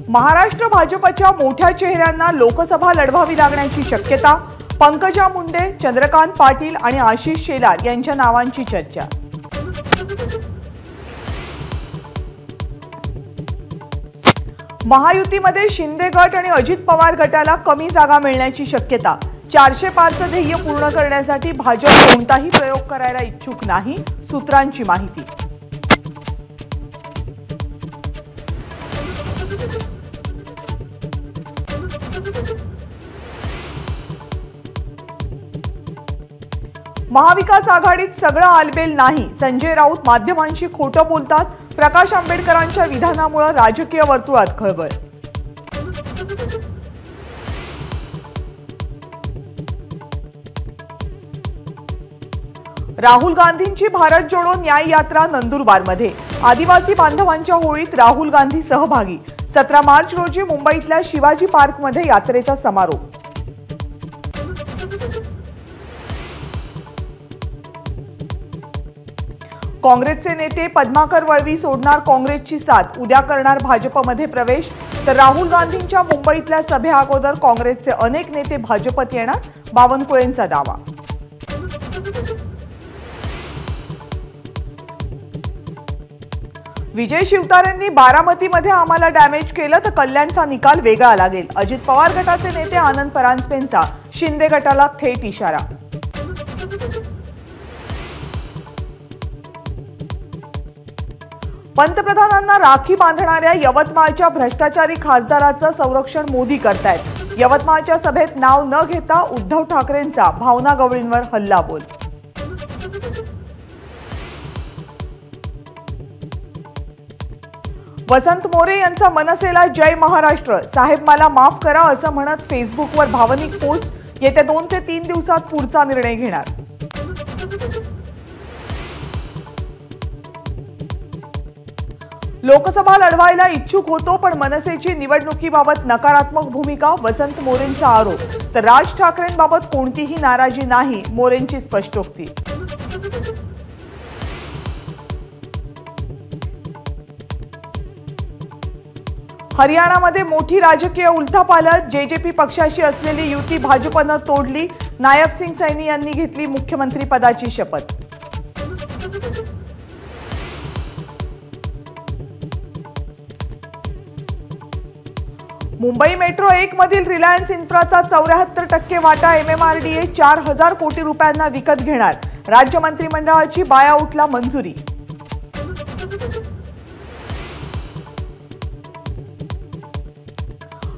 महाराष्ट्र भाजपच्या मोठ्या चेहऱ्यांना लोकसभा लढवावी लागण्याची शक्यता। पंकजा मुंडे, चंद्रकांत पाटील आणि आशिष शेलार यांच्या नावांची चर्चा। महायुतीमध्ये शिंदे गट आणि अजित पवार गटाला कमी जागा मिळण्याची शक्यता। 400 पारचं ध्येय पूर्ण करण्यासाठी भाजप कोणताही प्रयोग करायला इच्छुक नाही, सूत्रांची माहिती। महाविकास आघाडीत सगळं आलबेल नाही, संजय राऊत माध्यमांशी खोटं बोलतात। प्रकाश आंबेडकरांच्या विधानामुळे राजकीय वर्तुळात खळबळ। राहुल गांधींची भारत जोडो न्याय यात्रा नंदुरबारमध्ये। आदिवासी बांधवांच्या होळीत राहुल गांधी सहभागी। 17 मार्च रोजी मुंबईतल्या शिवाजी पार्कमध्ये यात्रेचा समारोप। काँग्रेसचे नेते पद्माकर वळवी सोडणार काँग्रेसची साथ, उद्या करणार भाजपमध्ये प्रवेश। तर राहुल गांधींच्या मुंबईतल्या सभेअगोदर काँग्रेसचे अनेक नेते भाजपत येणार, बावनकुळेंचा दावा। विजय शिवतारेंनी बारामतीमध्ये आम्हाला डॅमेज केलं तर कल्याणचा निकाल वेगळा लागेल। अजित पवार गटाचे नेते आनंद परांजपेंचा शिंदे गटाला थेट इशारा। पंतप्रधानांना राखी बांधणाऱ्या यवतमाळच्या भ्रष्टाचारी खासदाराचं संरक्षण मोदी करतायत। यवतमाळच्या सभेत नाव न घेता उद्धव ठाकरेंचा भावना गवळींवर हल्लाबोल। वसंत मोरे यांचा मनसेला जय महाराष्ट्र, साहेब मला माफ करा असं म्हणत फेसबुकवर भावनिक पोस्ट। येत्या 2 ते 3 दिवसात पुढचा निर्णय घेणार। लोकसभा लढवायला इच्छुक होतो पण मनसेची निवडणुकीबाबत नकारात्मक भूमिका, वसंत मोरेंचा आरोप। तर राज ठाकरेंबाबत कोणतीही नाराजी नाही, मोरेंची स्पष्टोक्ती। हरियाणामध्ये मोठी राजकीय उलथापालट, जेजेपी पक्षाशी असलेली युती भाजपनं तोडली। नायब सिंग सैनी यांनी घेतली मुख्यमंत्री पदाची शपथ। मुंबई मेट्रो 1 मधील रिलायन्स इन्फ्राचा 74% वाटा MMRDA 4000 कोटी रुपयांना विकत घेणार। राज्य मंत्रिमंडळाची बायआउटला मंजुरी।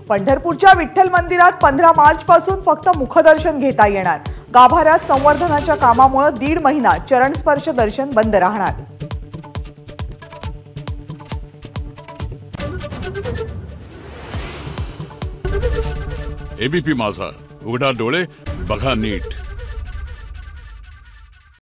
पंढरपूरच्या विठ्ठल मंदिरात 15 मार्च पासून फक्त मुखदर्शन घेता येणार। गाभाऱ्यात संवर्धनाच्या कामामुळे 1.5 महिना चरणस्पर्श दर्शन बंद राहणार। एबीपी माझा, उघडा डोळे बघा नीट।